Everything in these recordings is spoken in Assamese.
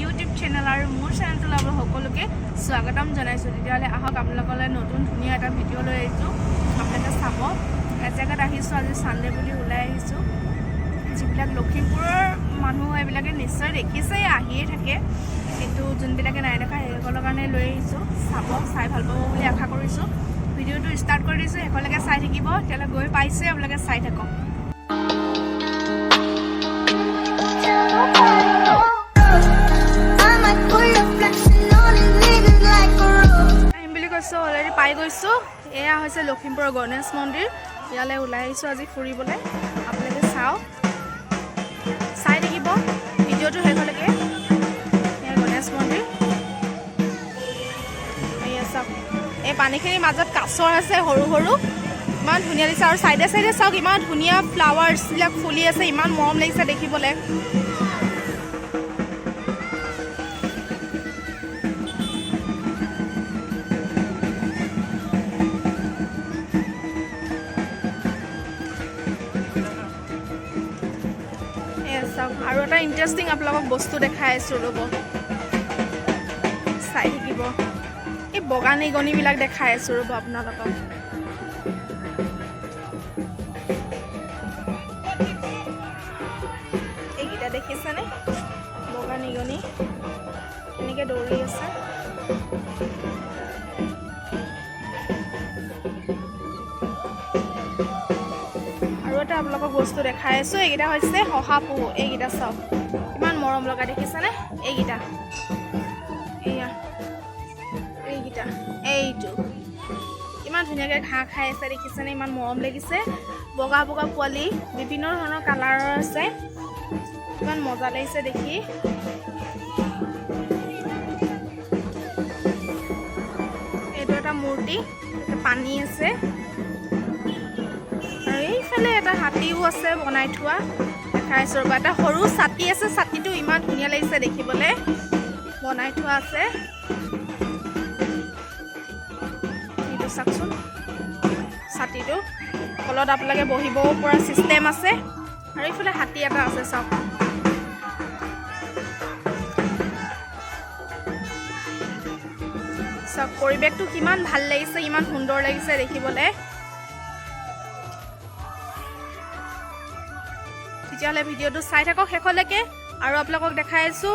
ইউটিউব চেনেল আৰু মোৰ চেনেলটোলৈ সকলোকে স্বাগতম জনাইছোঁ। তেতিয়াহ'লে আহক আপোনালোকলৈ নতুন ধুনীয়া এটা ভিডিঅ' লৈ আহিছোঁ, আপোনালোকে চাব। এজেগাত আহিছোঁ, আজি ছানডে বুলি ওলাই আহিছোঁ। যিবিলাক লখিমপুৰৰ মানুহ এইবিলাকে নিশ্চয় দেখিছে, আহিয়ে থাকে, কিন্তু যোনবিলাকে নাই দেখা সেইসকলৰ কাৰণে লৈ আহিছোঁ। চাব, চাই ভাল পাব বুলি আশা কৰিছোঁ। ভিডিঅ'টো ষ্টাৰ্ট কৰি দিছোঁ, শেষলৈকে চাই থাকিব। তেতিয়াহ'লে গৈ পাইছে, আপোনালোকে চাই থাকক। অলৰেডি পাই গৈছোঁ। এয়া হৈছে লখিমপুৰৰ গণেশ মন্দিৰ। ইয়ালৈ ওলাই আহিছোঁ আজি ফুৰিবলৈ। আপোনালোকে চাওক, চাই থাকিব ভিডিঅ'টো শেষলৈকে। এয়া গণেশ মন্দিৰ। এয়া চাওক, এই পানীখিনিৰ মাজত কাছ আছে সৰু সৰু, ইমান ধুনীয়া লাগিছে। আৰু চাইডে চাইডে চাওক, ইমান ধুনীয়া ফ্লাৱাৰ্ছবিলাক ফুলি আছে, ইমান মৰম লাগিছে দেখিবলৈ। আৰু এটা ইণ্টাৰেষ্টিং আপোনালোকক বস্তু দেখাই আছোঁ, ৰ'ব চাই থাকিব। এই বগা নিগনিবিলাক দেখাই আছোঁ, ৰ'ব আপোনালোকক। এইকেইটা দেখিছেনে? বগা নিগনি এনেকৈ দৌৰি আছে। এটা আপোনালোকক বস্তু দেখাই আছোঁ। এইকেইটা হৈছে শহাপহু। এইকেইটা চাওক, ইমান মৰম লগা দেখিছেনে? এইকেইটা, এয়া এইকেইটা, এইটো ইমান ধুনীয়াকৈ ঘাঁহ খাই আছে দেখিছেনে? ইমান মৰম লাগিছে। বগা বগা পোৱালি, বিভিন্ন ধৰণৰ কালাৰৰ আছে, ইমান মজা লাগিছে দেখি। এইটো এটা মূৰ্তি, পানী আছে। এইফালে এটা হাতীও আছে বনাই থোৱা, দেখাইছোঁ ৰ'বা। এটা সৰু ছাতি আছে, ছাতিটো ইমান ধুনীয়া লাগিছে দেখিবলৈ, বনাই থোৱা আছে। এইটো চাওকচোন, ছাতিটো তলত আপোনালোকে বহিবও পৰা ছিষ্টেম আছে। আৰু এইফালে হাতী এটা আছে, চাওক। চাওক, পৰিৱেশটো কিমান ভাল লাগিছে, ইমান সুন্দৰ লাগিছে দেখিবলৈ। তেতিয়াহ'লে ভিডিঅ'টো চাই থাকক শেষলৈকে। আৰু আপোনালোকক দেখাই আছোঁ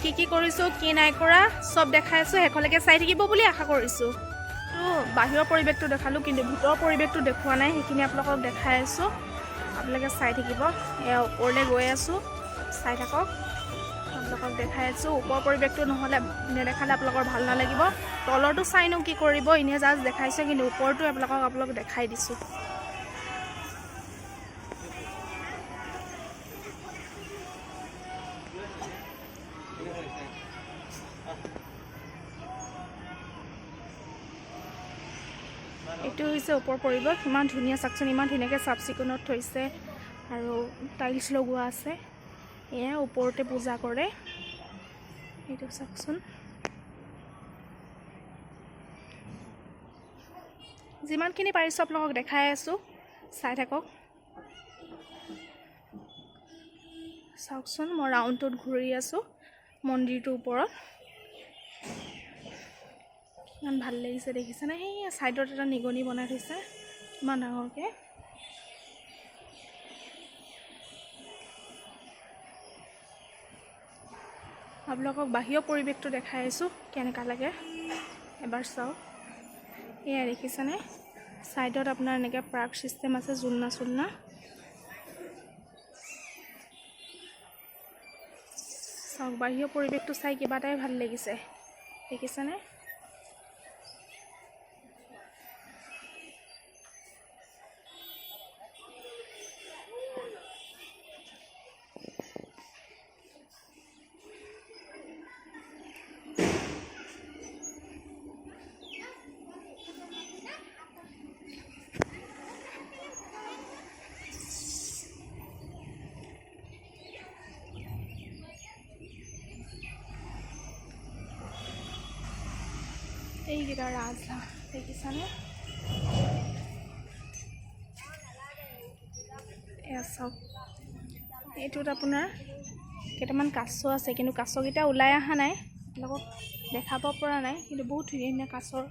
কি কি কৰিছোঁ, কি নাই কৰা, চব দেখাই আছোঁ। শেষলৈকে চাই থাকিব বুলি আশা কৰিছোঁ। তো বাহিৰৰ পৰিৱেশটো দেখালোঁ, কিন্তু ভিতৰৰ পৰিৱেশটো দেখুওৱা নাই, সেইখিনি আপোনালোকক দেখাই আছোঁ। আপোনালোকে চাই থাকিব। এয়া ওপৰলৈ গৈ আছোঁ, চাই থাকক। আপোনালোকক দেখাই আছোঁ। ওপৰৰ পৰিৱেশটো নহ'লে নেদেখালে আপোনালোকৰ ভাল নালাগিব। তলৰটো চাইনো কি কৰিব, এনেই জাষ্ট দেখাইছোঁ, কিন্তু ওপৰটো আপোনালোকক দেখাই দিছোঁ। এইটো হৈছে ওপৰ পৰিৱেশ, ইমান ধুনীয়া চাওকচোন, ইমান ধুনীয়াকৈ চাফ চিকুণত থৈছে আৰু টাইলছ লগোৱা আছে। এয়া ওপৰতে পূজা কৰে, এইটো চাওকচোন। যিমানখিনি পাৰিছোঁ আপোনালোকক দেখাই আছোঁ, চাই থাকক। চাওকচোন, মই ৰাউণ্ডটোত ঘূৰি আছোঁ মন্দিৰটোৰ ওপৰত। ইমান ভাল লাগিছে দেখিছেনে? সেই ছাইডত এটা নিগনি বনাই থৈছে ইমান ডাঙৰকৈ। আপোনালোকক বাহিৰৰ পৰিৱেশটো দেখাই আছোঁ, কেনেকুৱা লাগে এবাৰ চাওক। এয়া দেখিছেনে? ছাইডত আপোনাৰ এনেকৈ পাৰ্ক ছিষ্টেম আছে, জুলনা চুলনা। চাওক, বাহিৰৰ পৰিৱেশটো চাই কিবা এটাই ভাল লাগিছে দেখিছেনে? এইকেইটা ৰাজহাঁহ দেখিছানে? এয়া চাওক, এইটোত আপোনাৰ কেইটামান কাছ আছে, কিন্তু কাছকেইটা ওলাই অহা নাই, আপোনালোকক দেখাব পৰা নাই, কিন্তু বহুত ধুনীয়া ধুনীয়া কাছৰ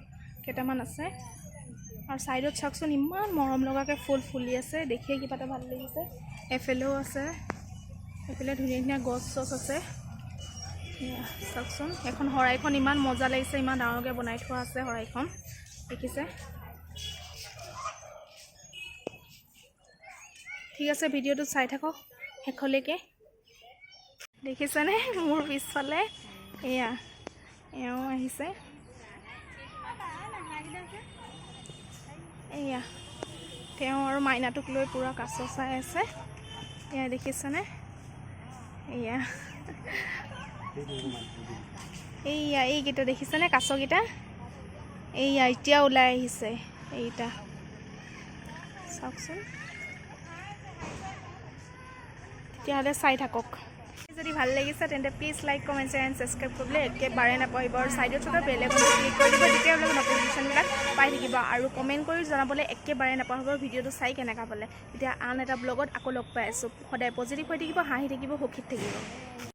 কেইটামান আছে। আৰু ছাইডত চাওকচোন ইমান মৰম লগাকৈ ফুল ফুলি আছে, দেখিয়ে কিবা এটা ভাল লাগিছে। এফালেও আছে, এফালে ধুনীয়া ধুনীয়া গছ চছ আছে। চাওকচোন এখন শৰাইখন ইমান মজা লাগিছে, ইমান ডাঙৰকৈ বনাই থোৱা আছে শৰাইখন, দেখিছে। ঠিক আছে, ভিডিঅ'টো চাই থাকক শেষলৈকে। দেখিছেনে মোৰ পিছফালে এয়া এওঁ আহিছে, এয়া তেওঁ আৰু মাইনাটোক লৈ পূৰা কাছ চাই আছে। এয়া দেখিছেনে, এয়া এইয়া এইকেইটা দেখিছেনে কাছকেইটা, এইয়া এতিয়া ওলাই আহিছে এইকেইটা, চাওকচোন। তেতিয়াহ'লে চাই থাকক। যদি ভাল লাগিছে তেন্তে please like, comment, share and subscribe কৰিবলৈ একেবাৰে নাপাহৰিব। আৰু ছাইডত থকা বেল আইকনটো ক্লিক কৰি দিব, তেতিয়াহ'লে ন'টিফিকেশ্যনবিলাক পাই থাকিব। আৰু কমেণ্ট কৰি জনাবলৈ একেবাৰে নাপাহৰিব ভিডিঅ'টো চাই কেনেকুৱা পালে। তেতিয়া আন এটা ব্লগত আকৌ লগ পাই আছোঁ। সদায় পজিটিভ হৈ থাকিব, হাঁহি থাকিব, সুখীত থাকিব।